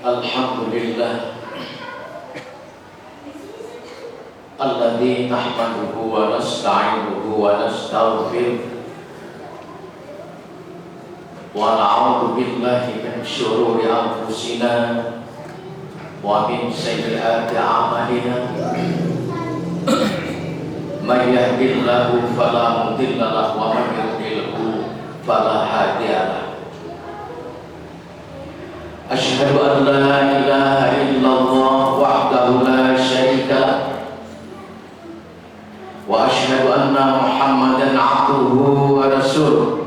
Alhamdulillah alladzi nahmaduhu wa nasta'inuhu wa nastaghfiruh wa na'udzu billahi min syururi anfusina wa min sayyiati a'malina. May yahdihillahu fala mudilla lahu wa may yudlilhu fala hadiya lahu. Asyhadu an la ilaha illallah wahdahu la syarika lah wa asyhadu anna Muhammadan abduhu wa rasuluh.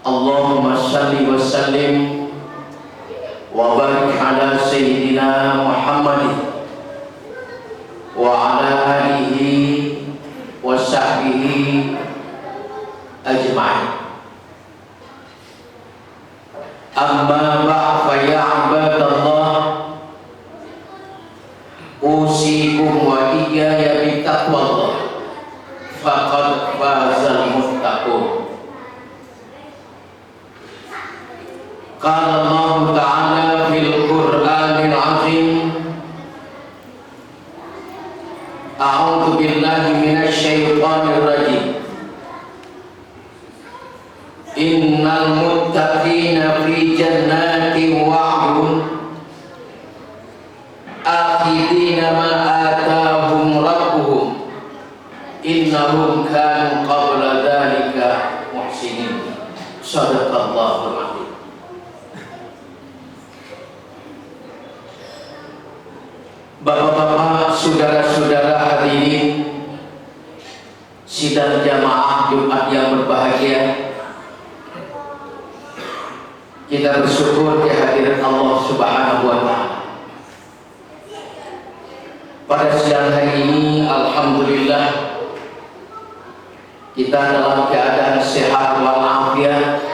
Allahumma shalli wa sallim wa barik ala sayyidina Muhammadin wa ala alihi wa sahbihi ajma'in. Amma ba'd fa ya ibadallah, usikum wa iyaya bi taqwallah faqad fazal muttaqun. Qala Allah ta'ala fil Qur'anil 'azim, a'udzu billahi minasy syaithanir rajim. Innal muttaqina fi jannatin wa 'uyun akhidina ma atahum rabbuhum innahum kanu qabla dzalika muhsinin. Shadaqallahul 'azim. Bapak-bapak, saudara-saudara hadirin sidang jamaah Jumat yang berbahagia, kita bersyukur kehadiran Allah Subhanahu wa Ta'ala. Pada siang hari ini, alhamdulillah, kita dalam keadaan sehat walafiat.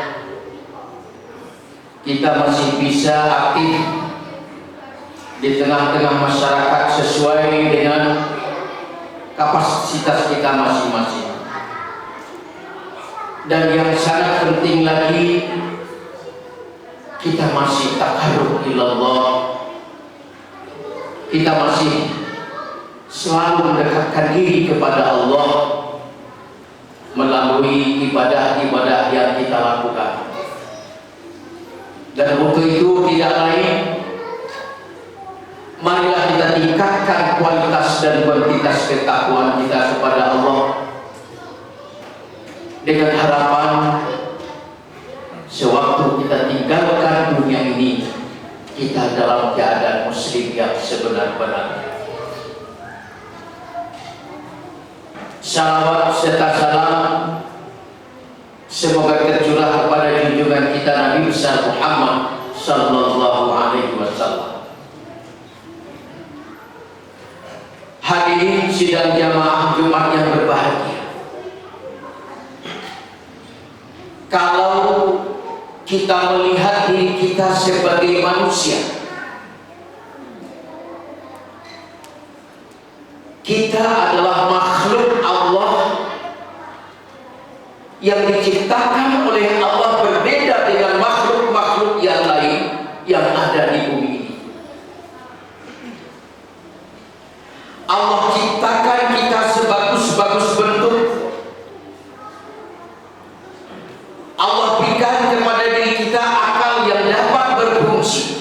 Kita masih bisa aktif di tengah-tengah masyarakat sesuai dengan kapasitas kita masing-masing. Dan yang sangat penting lagi, kita masih taqarrub ilallah. Kita masih selalu mendekatkan diri kepada Allah melalui ibadah-ibadah yang kita lakukan. Dan untuk itu tidak lain, marilah kita tingkatkan kualitas dan kuantitas ketakwaan kita kepada Allah dengan harapan sewaktu kita tinggalkan dunia ini, kita dalam keadaan muslim yang sebenar-benarnya. Salawat serta salam semoga tercurah kepada junjungan kita Nabi besar Muhammad sallallahu alaihi wasallam. Hadirin sidang jamaah Jumat yang berbahagia, kalau kita melihat diri kita sebagai manusia, kita adalah makhluk Allah yang diciptakan oleh Allah, berbeda dengan makhluk-makhluk yang lain yang ada di bumi ini. Allah ciptakan kita sebagus-bagus bentuk. Allah berikan kepada diri kita akal yang dapat berfungsi,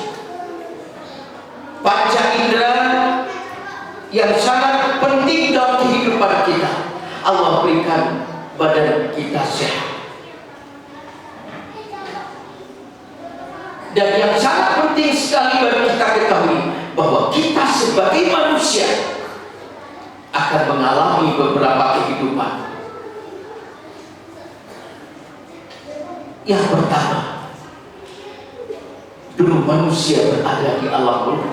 panca indera yang sangat penting dalam kehidupan kita. Allah berikan badan kita sehat. Dan yang sangat penting sekali bagi kita ketahui bahwa kita sebagai manusia akan mengalami beberapa kehidupan. Yang pertama, dulu manusia berada di alam ruh.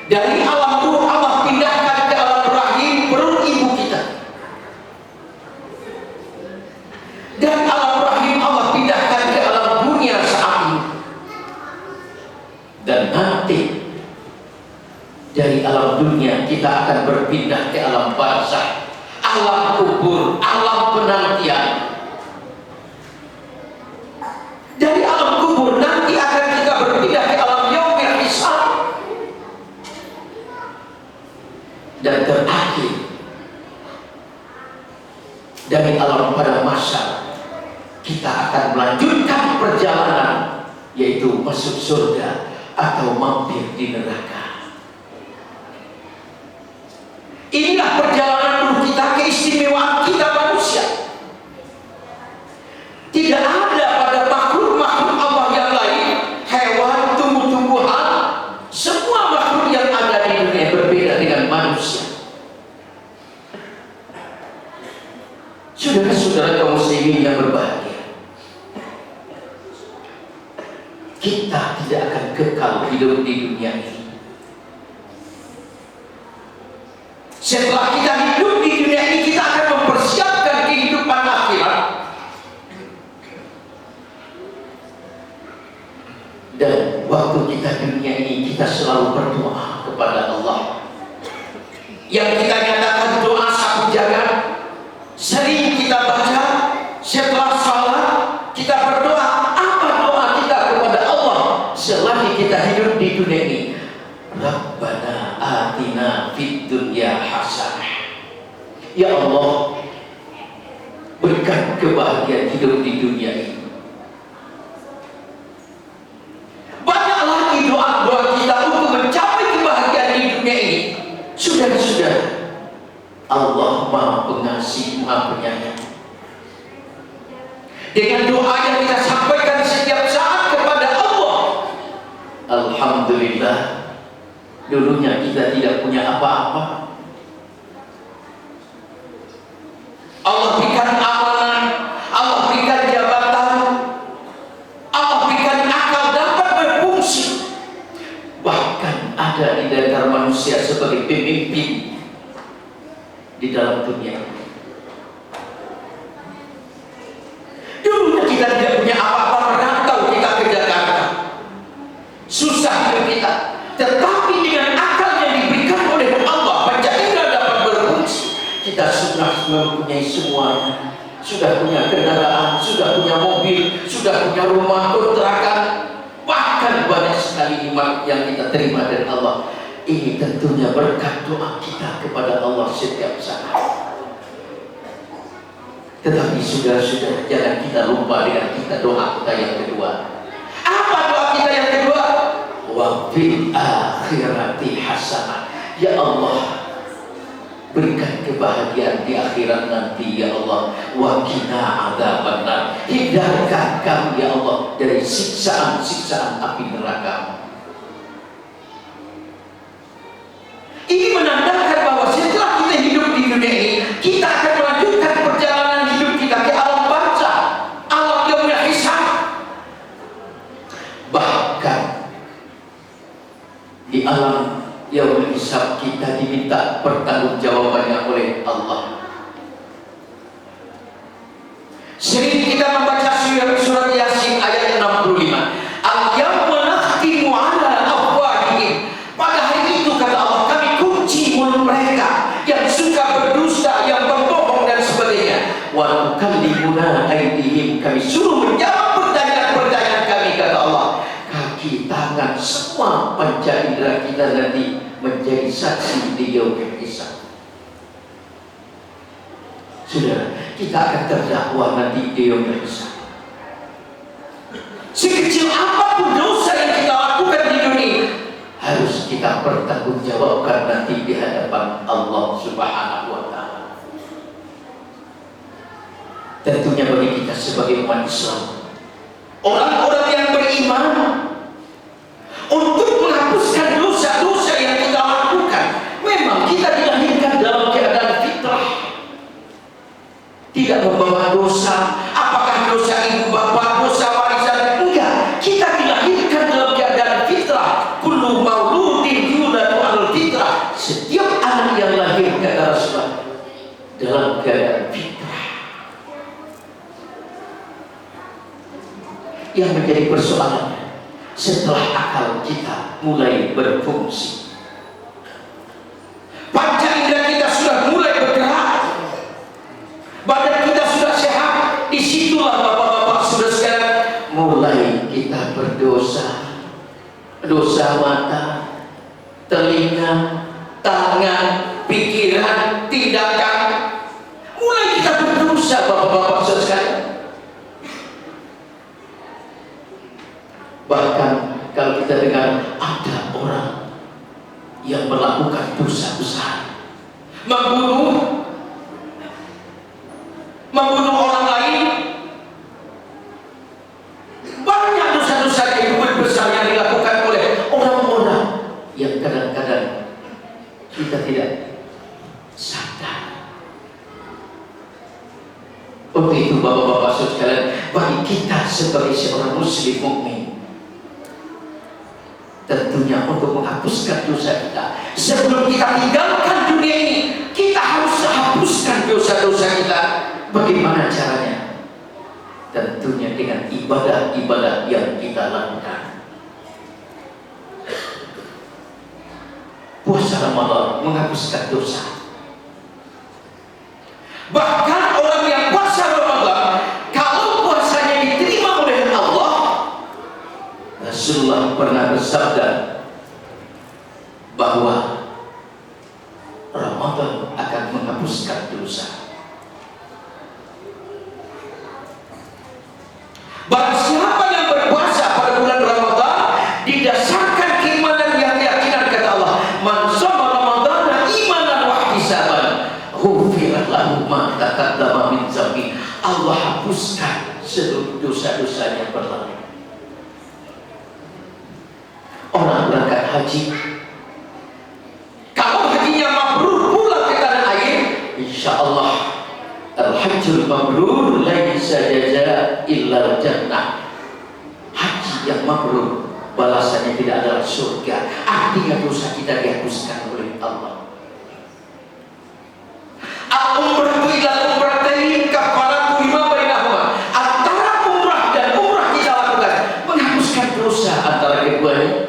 Dari alam ruh Allah pindahkan ke alam rahim, perut ibu kita. Dan alam rahim Allah pindahkan ke alam dunia saat ini. Dan nanti dari alam dunia kita akan berpindah ke alam barzakh, alam kubur, alam penantian. Dari dari alam pada masa kita akan melanjutkan perjalanan, yaitu masuk surga atau mampir di neraka. Inilah perjalanan ruh kita, keistimewaan kita manusia. Tidak ada pada makhluk-makhluk Allah yang lain, hewan, tumbuh-tumbuhan, semua makhluk yang ada di dunia berbeda dengan manusia. Saudara-saudara kaum muslimin yang berbahagia, kita tidak akan kekal hidup di dunia ini. Setelah kita hidup di dunia ini, kita akan mempersiapkan kehidupan akhirat. Dan waktu kita di dunia ini, kita selalu berdoa kepada Allah. Yang kita nyatakan doa sapu jagat, sering kita baca setelah salat, kita berdoa. Apa doa kita kepada Allah selagi kita hidup di dunia ini? Rabbana atina fid dunya hasanah. Ya Allah, berikan kebahagiaan hidup di dunia ini. Banyak lagi doa-doa kita untuk mencapai kebahagiaan di dunia ini. Sudah, Allah Maha Pengasih, Maha Penyayang. Dengan doa yang kita sampaikan setiap saat kepada Allah, alhamdulillah, dulunya kita tidak punya apa-apa. Allah berikan amanah, Allah berikan jabatan, Allah berikan akal dapat berfungsi. Bahkan ada di antara manusia sebagai pemimpin di dalam dunia. Dulunya kita tidak punya apa-apa, merantau kita ke Jakarta, susah hidup kita. Tetapi dengan akal yang diberikan oleh Allah, panca indera dapat berfungsi. Kita sudah mempunyai semuanya, sudah punya kendaraan, sudah punya mobil, sudah punya rumah kontrakan, bahkan banyak sekali nikmat yang kita terima dari Allah. Ini tentunya berkat doa kita kepada Allah setiap saat. Tetapi sudah jangan kita lupa dengan kita doa kita yang kedua. Apa doa kita yang kedua? Wa fil akhirati hasanah. Ya Allah, berikan kebahagiaan di akhirat nanti ya Allah. Wa qina adzabannar. Hindarkan kami ya Allah dari siksaan-siksaan api neraka. Ini menandakan bahwa setelah kita hidup di dunia ini, kita akan melanjutkan perjalanan hidup kita ke alam barzakh, alam yaumul hisab. Bahkan di alam yaumul hisab kita diminta pertanggungjawabannya oleh Allah. Sering kita membaca surat Yasin ayat 65. Al-yawma nakhtimu ala afwahihim. Pada hari itu kata Allah, kami kunci mulut mereka yang suka berdusta, yang berbohong dan sebagainya. Wa nukallimuna aydihim. Kami suruh menjawab pertanyaan-pertanyaan kami kata Allah. Kaki, tangan, semua panca indera kita nanti menjadi saksi di yaumul hisab. Sudah, kita akan terdakwa nanti di yaumul hisab. Sekecil apapun dosa yang kita lakukan di dunia, harus kita pertanggungjawabkan nanti di hadapan Allah Subhanahu wa Ta'ala. Tentunya bagi kita sebagai umat Islam, orang-orang yang beriman, untuk menghapuskan dosa-dosa yang kita lakukan, memang kita dilahirkan dalam keadaan fitrah, tidak membawa dosa. Apakah dosa ibu bapak, dosa warisan? Enggak, kita dilahirkan dalam keadaan fitrah. Kullu mauludin yuladu alal fitrah. Setiap anak yang lahir kata Rasulullah dalam keadaan fitrah. Yang menjadi persoalannya, setelah akal kita mulai berfungsi, panca indera kita sudah mulai bergerak, badan kita sudah sehat, disitulah bapak-bapak sudah sekarang mulai kita berdosa. Dosa mata, telinga, tangan, pikiran, tindakan, mulai kita berdosa. dosa bapak-bapak sekalian. Bahkan kalau kita dengar ada orang yang melakukan dosa besar, membunuh orang lain, banyak dosa-dosa yang besar yang dilakukan oleh orang-orang yang kadang-kadang kita tidak sadar. Untuk itu bapak-bapak sekalian, bagi kita sebagai seorang muslim mukmin, tentunya untuk menghapuskan dosa kita, sebelum kita tinggalkan dunia ini, kita harus hapuskan dosa-dosa kita. Bagaimana caranya? Tentunya dengan ibadah-ibadah yang kita lakukan. Puasa Ramadan menghapuskan dosa. Bahkan orang yang puasa Ramadan, kalau puasanya diterima oleh Allah, Rasulullah pernah bersabda bahwa Ramadan akan menghapuskan dosa. Barang siapa yang berpuasa pada bulan Ramadan didasarkan keimanan yang keyakinan, kata Allah, man shoma ramadhana imanan wa ihtisaban ghufira lahu ma taqaddama min dzambi. Allah hapuskan seluruh dosa-dosanya berlalu. Orang berangkat haji, kalau hajinya mabrur pulang ke tanah air, insya Allah al-hajjul mabrur laisa jaza illa jannah. Haji yang mabrur balasannya tidak adalah surga. Artinya dosa kita dihapuskan oleh Allah. Al-umrah ila umratayn kafaratu lima bainahuma. Antara umrah dan umrah kita lakukan menghapuskan dosa antara keduanya.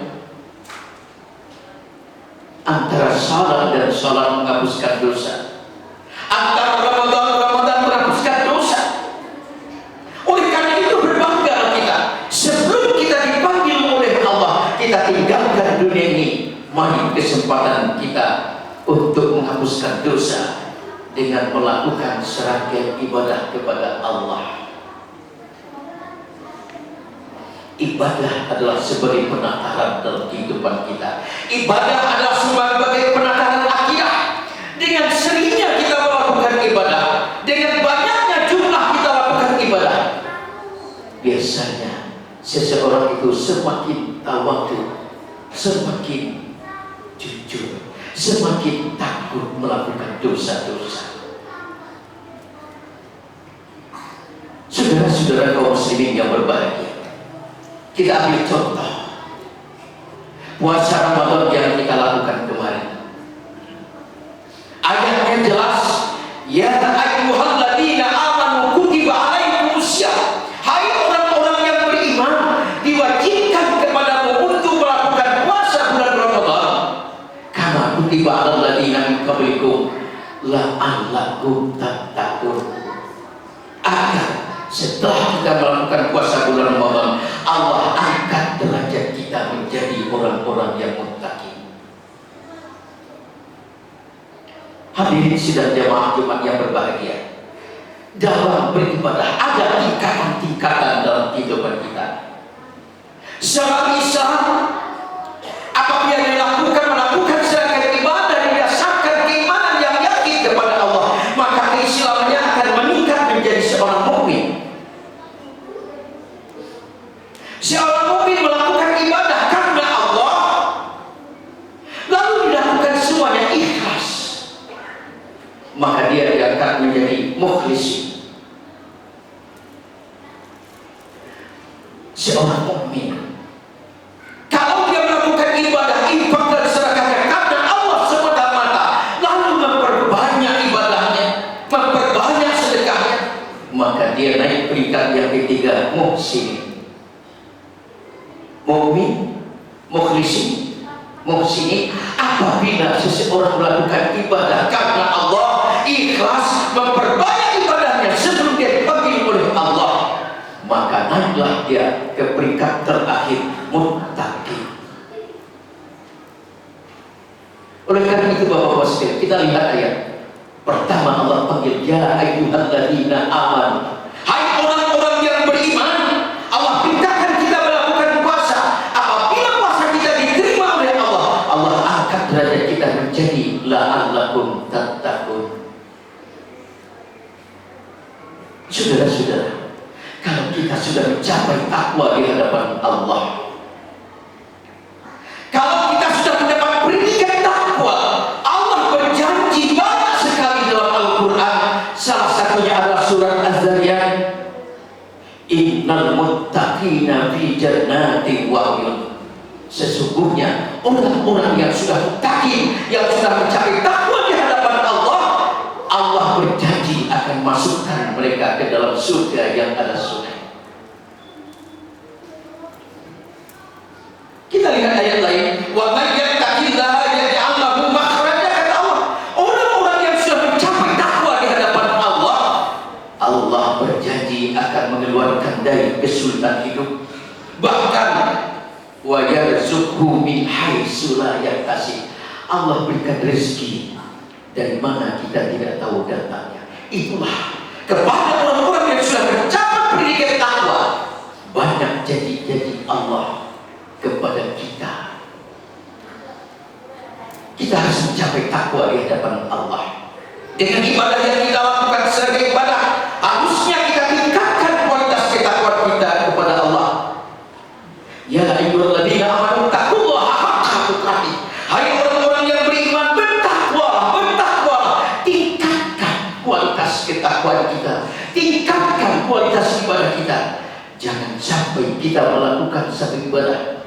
Antara salat dan salat menghapuskan dosa. Antara Ramadan menghapuskan dosa. Oleh karena itu berbanggalah kita, sebelum kita dipanggil oleh Allah, kita tinggalkan dunia ini. Mari kesempatan kita untuk menghapuskan dosa dengan melakukan serangkaian ibadah kepada Allah. Ibadah adalah sebagai penataran dalam kehidupan kita. Ibadah adalah sebagai penataran akidah. Dengan seringnya kita melakukan ibadah, dengan banyaknya jumlah kita lakukan ibadah, biasanya seseorang itu semakin tawadu, semakin jujur, semakin takut melakukan dosa-dosa. Saudara-saudara kaum muslimin yang berbahagia, kita ambil contoh puasa Ramadan yang kita lakukan kemarin. Ayatnya jelas, ya ayyuhalladzina amanu kutiba alaikumusiyam. Hai orang-orang yang beriman, diwajibkan kepadamu untuk melakukan puasa bulan Ramadan. Karena kutiba alal ladzina min qablikum la'allakum tattaqun. Agar setelah kita melakukan puasa bulan Ramadan, Allah angkat derajat kita menjadi orang-orang yang muttaqin. Hadirin sidang jamaah Jumat yang berbahagia, dalam beribadah ada tingkatan-tingkatan dalam kehidupan kita. Seorang Islam apabila melakukan serangkaian ibadah didasarkan keimanan yang yakin kepada Allah, maka keislamannya akan meningkat menjadi seorang mukmin. Seorang mukmin melakukan ibadah karena Allah, lalu dilakukan semuanya ikhlas, maka dia diangkat menjadi mukhlis. Seorang mukmin kalau dia melakukan ibadah, infak dan sedekahnya karena Allah semata-mata, lalu memperbanyak ibadahnya, memperbanyak sedekahnya, maka dia naik peringkat yang ketiga, muhsin. Mukmin, mukhlisin, muhsinin. Apabila seseorang melakukan ibadah karena Allah, ikhlas, memperbanyak ibadahnya sebelum dia dipanggil oleh Allah, maka naiklah dia ke peringkat terakhir, muttaqin. Oleh karena itu Bapak-Bapak sekalian, kita lihat ayat pertama Allah panggil ya ayyuhalladzina amanu apa? Hai orang-orang yang beriman, Allah perintahkan kita melakukan puasa. Apabila puasa kita diterima oleh Allah, Allah angkat derajat kita menjadi la'allakum tattaqun. Saudara-saudara, kalau kita sudah mencapai takwa di hadapan Allah, kalau kita sudah mendapat predikat takwa, Allah berjanji banyak sekali dalam Al-Quran. Salah satunya adalah surat Az-Zariyat. Innal muttaqina fi jannatin wa uyun. Sesungguhnya orang-orang yang sudah muttaqin, yang sudah mencapai takwa di hadapan Allah, Allah berjanji akan masukkan mereka ke dalam surga yang ada sungai. Kita lihat ayat lain. Wa may yattaqillaha yaj'al lahu makhraja, kata Allah. Orang-orang yang sudah mencapai takwa di hadapan Allah, Allah berjanji akan mengeluarkan dari kesulitan hidup. Bahkan wa yarzuqhu min haitsu la yahtasib. Allah berikan rezeki dari mana kita tidak tahu datangnya. Itulah kepada orang-orang yang sudah mencapai predikat takwa, banyak janji-janji Allah kepada kita. Kita harus mencapai takwa di hadapan Allah. Dengan ibadah yang kita lakukan sebagai ibadah, harusnya kita tingkatkan kualitas ketakwaan kita kepada Allah. Ya ayyuhalladzina amanu taqullaha haqqa tuqatih. Hai orang-orang yang beriman, bertakwalah, tingkatkan kualitas ketakwaan kita, tingkatkan kualitas ibadah kita. Jangan sampai kita melakukan satu ibadah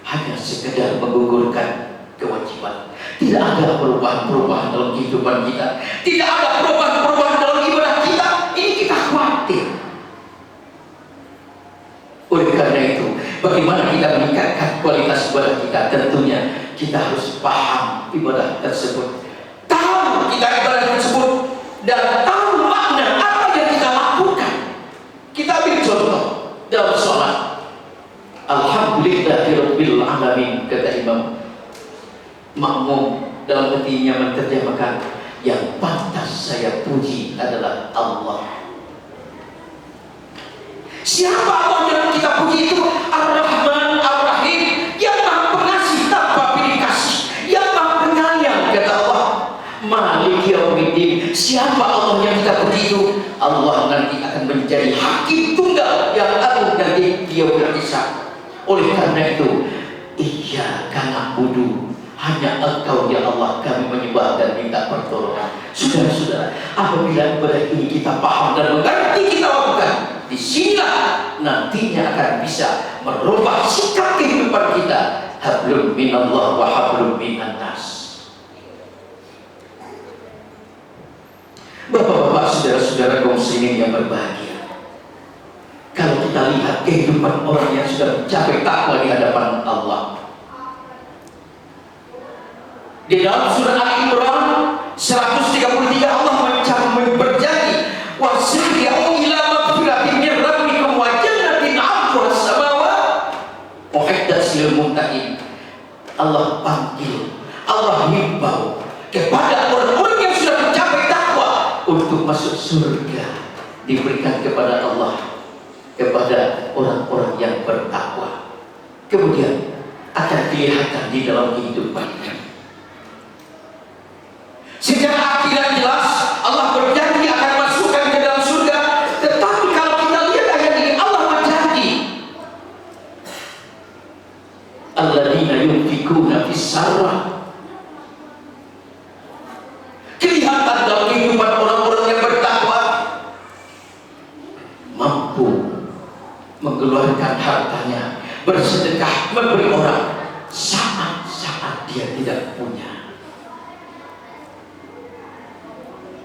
hanya sekedar menggugurkan kewajiban. Tidak ada perubahan-perubahan dalam kehidupan kita, tidak ada perubahan-perubahan dalam ibadah kita. Ini kita khawatir. Oleh karena itu, bagaimana kita meningkatkan kualitas ibadah kita? Tentunya kita harus paham ibadah tersebut, tahu kita ibadah tersebut, dan tahu makna apa yang kita lakukan. Kita ambil contoh dalam sholat. Alhamdulillahirabbil alamin, kata Imam Makmum dalam hatinya menerjemahkan, yang pantas saya puji adalah Allah. Siapa Allah yang kita puji itu? Ar-Rahman Ar-Rahim, yang maha pengasih tanpa pilih kasih, yang maha penyayang, kata Allah. Malik Yaumiddin, siapa Allah yang kita puji itu? Allah nanti akan menjadi hakim tunggal yang agung nanti dia berhisab. Oleh karena itu, iyyaka na'budu, hanya Engkau ya Allah kami menyembah dan minta pertolongan. Saudara-saudara, apabila ibadah ini kita paham dan mengerti, kita lakukan, disinilah nantinya akan bisa merubah sikap kehidupan kita. Hablum minallah wa hablum minan nas. Bapak-bapak, saudara-saudara kaum muslimin yang berbahagia, kalau kita lihat kehidupan orang yang sudah mencapai takwa di hadapan Allah, di dalam surah Al-Imran 133 Allah berjanji, wasari'u ila magfiratin min rabbikum wa jannatin 'arduha as-samawati u'iddat lil muttaqin. Allah panggil, Allah himbau kepada orang-orang yang sudah mencapai takwa untuk masuk surga, diberikan kepada Allah, kepada orang-orang yang bertakwa. Kemudian akan kelihatan di dalam kehidupannya. Secara akhirat jelas Allah berjanji akan masukkan ke dalam surga. Tetapi kalau kita lihat ayat ini, Allah berjanji, alladzina yunfikuna fis-sarra. Kelihatan dalam kehidupan orang-orang yang bertakwa, mampu mengeluarkan hartanya, bersedekah, memberi orang saat-saat dia tidak punya.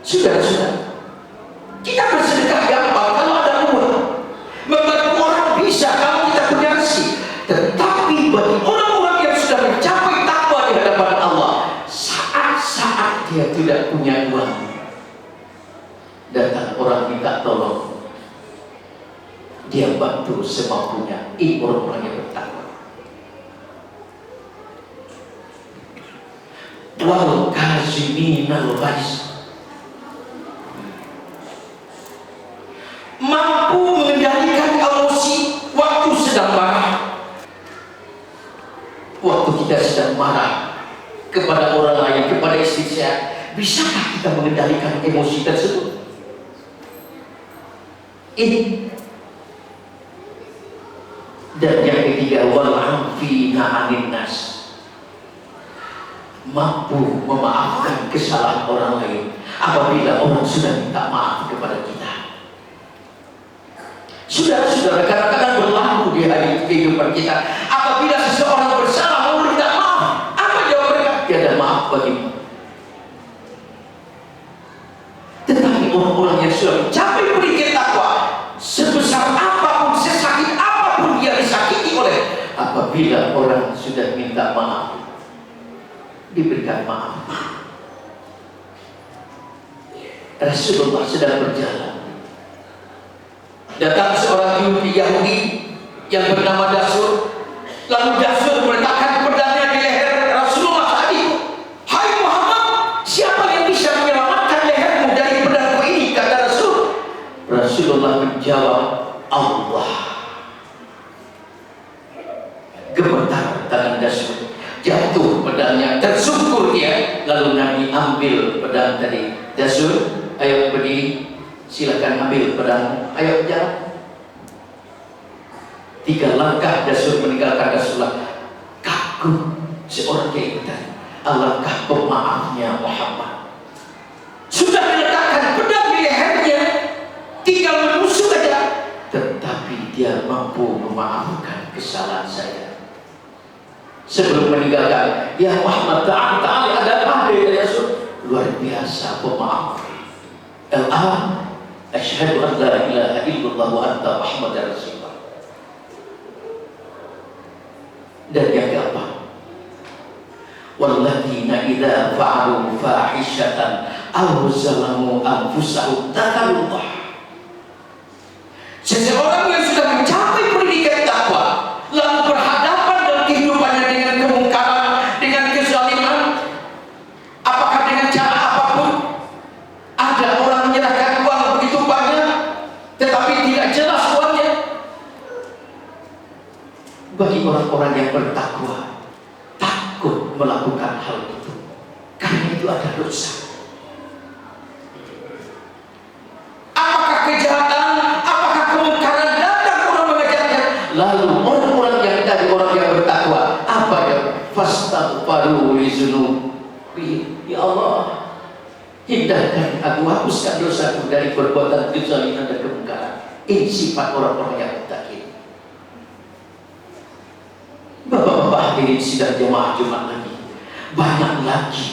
Saudara-saudara, kita bersedekah gampang kalau ada uang, membantu orang bisa kalau kita punya rezeki. Tetapi bagi orang-orang yang sudah mencapai takwa di hadapan Allah, saat-saat dia tidak punya uang, datang orang minta tolong, dia bantu semampunya. Ini orang-orang yang bertakwa. Wal kaziminal ghaiz, mampu mengendalikan emosi waktu sedang marah. Waktu kita sedang marah kepada orang lain, kepada istri saya, bisakah kita mengendalikan emosi tersebut? Ini. Dan yang ketiga, wal'afina 'anil nas, mampu memaafkan kesalahan orang lain apabila orang sudah minta maaf kepada kita. Saudara-saudara, kadang-kadang berlaku di hari kehidupan kita, apabila seseorang bersalah lalu minta maaf, apa jawab mereka? Tiada maaf bagimu. Tetapi orang-orang yang sudah mencapai peringkat takwa, sebesar apapun, sesakit apapun dia disakiti oleh, apabila orang sudah minta maaf, diberikan maaf. Rasulullah sedang berjalan, datang seorang Yahudi yang bernama Dasur. Lalu Dasur meletakkan pedangnya di leher Rasulullah saat itu. Hai Muhammad, siapa yang bisa menyelamatkan lehermu dari pedangku ini? Kata Rasul. Rasulullah menjawab, Allah. Gemetar tangan Dasur, jatuh pedangnya, tersungkur dia. Lalu Nabi ambil pedang tadi. Dasur, ayo berdiri, silakan ambil pedang, ayo jalan. 3 langkah Dasur meninggalkan Rasulullah. Kagum seorang keibutan, alangkah pemaafnya Muhammad. Sudah diletakkan pedang di lehernya, tinggal menusuk saja, tetapi dia mampu memaafkan kesalahan saya. Sebelum meninggalkan, ya Muhammad, ta'ala ada apa ya Rasul? Luar biasa pemaaf. Al-an asyhadu an la ilaha illallah wa anta Muhammadar Rasulullah. Dan yang keempat, walladzina idza fa'alu fahishatan aw zalamu anfusahum dzakarullah. Seseorang yang sudah mencapai pendidikan takwa lalu berhadapan dalam kehidupannya dengan kemungkaran, dengan kezaliman, apakah dengan cara apapun, ada orang menyerahkan uang begitu banyak tetapi tidak jelas uangnya. Bagi orang-orang yang bertakwa, takut melakukan hal itu karena itu ada dosa. Apakah kejahatan, apakah kemungkaran, datang orang mengajarnya, lalu orang-orang yang tadi, orang yang bertakwa, apa ya? Fastaghfiru li dzunubi, ya Allah, hindahkan aku, hapuskan dosaku dari perbuatan kezaliman dan kemungkaran. Ini sifat orang-orang yang bertakwa. Bapak-bapak hadirin sidang jemaah Jumat lagi, banyak lagi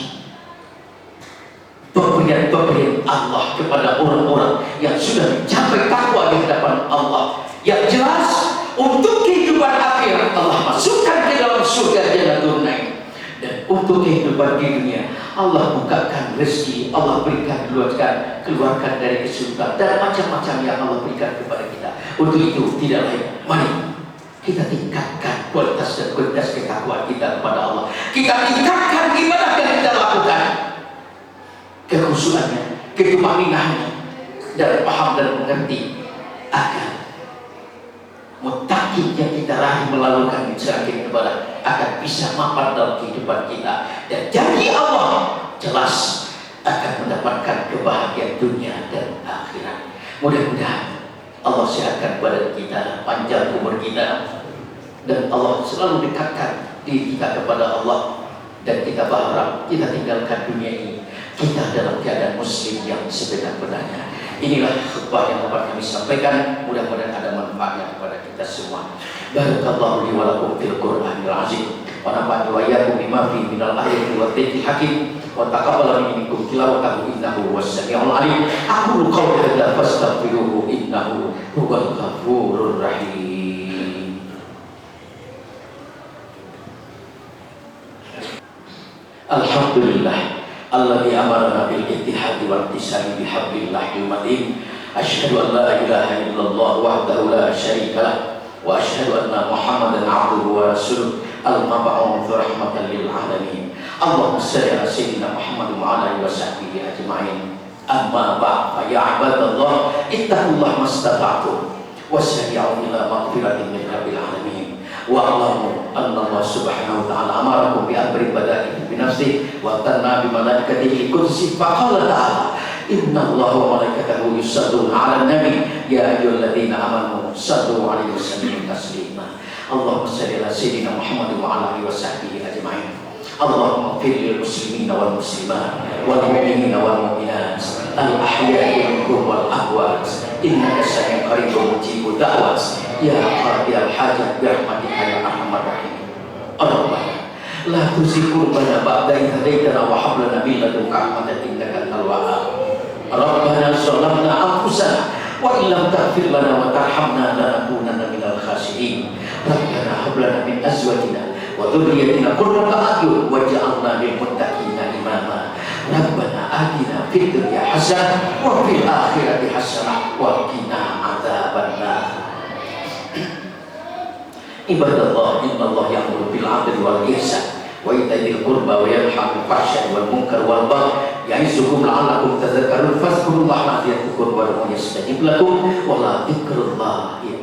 pemberian-pemberian Allah kepada orang-orang yang sudah mencapai takwa di hadapan Allah. Yang jelas, untuk kehidupan akhir Allah masukkan ke dalam surga Jannatul Naim, dan untuk kehidupan di dunia Allah bukakan rezeki, Allah berikan, keluarkan dari kesulitan dan macam-macam yang Allah berikan kepada kita. Untuk itu tidak lain, mari kita tingkatkan kualitas dan kualitas ketakwaan kita kepada Allah. Kita tingkatkan ibadah yang kita lakukan, kekhusyuannya, ketumaninahnya, dan paham dan mengerti, agar muttaqin yang kita raih melakukan mencari ibadah akan bisa mapan dalam kehidupan kita, dan janji Allah jelas akan mendapatkan kebahagiaan dunia dan akhirat. Mudah-mudahan Allah sehatkan badan kita, panjang umur kita, dan Allah selalu dekatkan diri kita kepada Allah, dan kita berharap kita tinggalkan dunia ini kita dalam keadaan muslim yang sebenar-benarnya. Inilah khutbah yang dapat kami sampaikan, mudah-mudahan ada manfaatnya kepada kita semua. Barakallahu li wa lakum fil Qur'anil azim, wa nafa'ani wa iyyakum bima fihi minal ayati wa dzikril hakim, wa taqabbala minkum tilawatahu innahu was-sami'ul 'alim. Aqulu qawli hadza fastaghfiruhu innahu huwal ghafurur rahim. Alhamdulillah alladzi amarna bil ittihadi wal ittisami bihablillahil matin. Asyhadu an la ilaha illallah wahdahu la syarika lah, wa asyhadu anna Muhammadan 'abduhu wa rasuluh al-mab'uts rahmatan lil alamin. Allahumma shalli ala sayyidina Muhammad wa ala alihi wa sahbihi ajma'in. Amma ba'd ya ibadallah ittaqullah mastata'tum wasari'u ila maghfiratin min rabbil alamin wa alamu anna Allah subhanahu wa ta'ala amarakum bi amri bada'i bi nafsi wa tanna bi malaikatihi qudsi faqala ta'ala inna Allah wa malaikatahu yusalluna 'alan nabi ya ayyuhalladzina amanu sallu 'alaihi wa sallimu taslima Allahumma shalli ala sayyidina Muhammad wa ala alihi wa sahbihi ajma'in Allahumma ighfir lil muslimina wal muslimat wal mu'minina wal mu'minat al ahya'i minhum wal amwat innaka sami'un qaribun mujibud da'wat ya qadiyal hajat bi rahmatika ya arhamar rahimin Rabbana la tuzigh qulubana ba'da idh hadaytana wa hab lana min ladunka rahmatan innaka antal wahhab Rabbana zalamna anfusana wa illam taghfir lana wa tarhamna lanakunanna minal khasirin Rabbana hab lana min azwajina wa dhurriyyatina qurrata a'yun waj'alna lil muttaqina imama Rabbana atina fid dunya hasanah wa fil akhirati hasanah wa qina adzabannar Ibadallah innallaha ya'muru bil 'adli wal ihsan wa ita'i dzil qurba wa yanha 'anil fahsya'i wal munkar wal baghi ya'izukum la'allakum tadhakkarun fadhkurullaha yadhkurkum wa yastajib lakum wa la dzikrullahi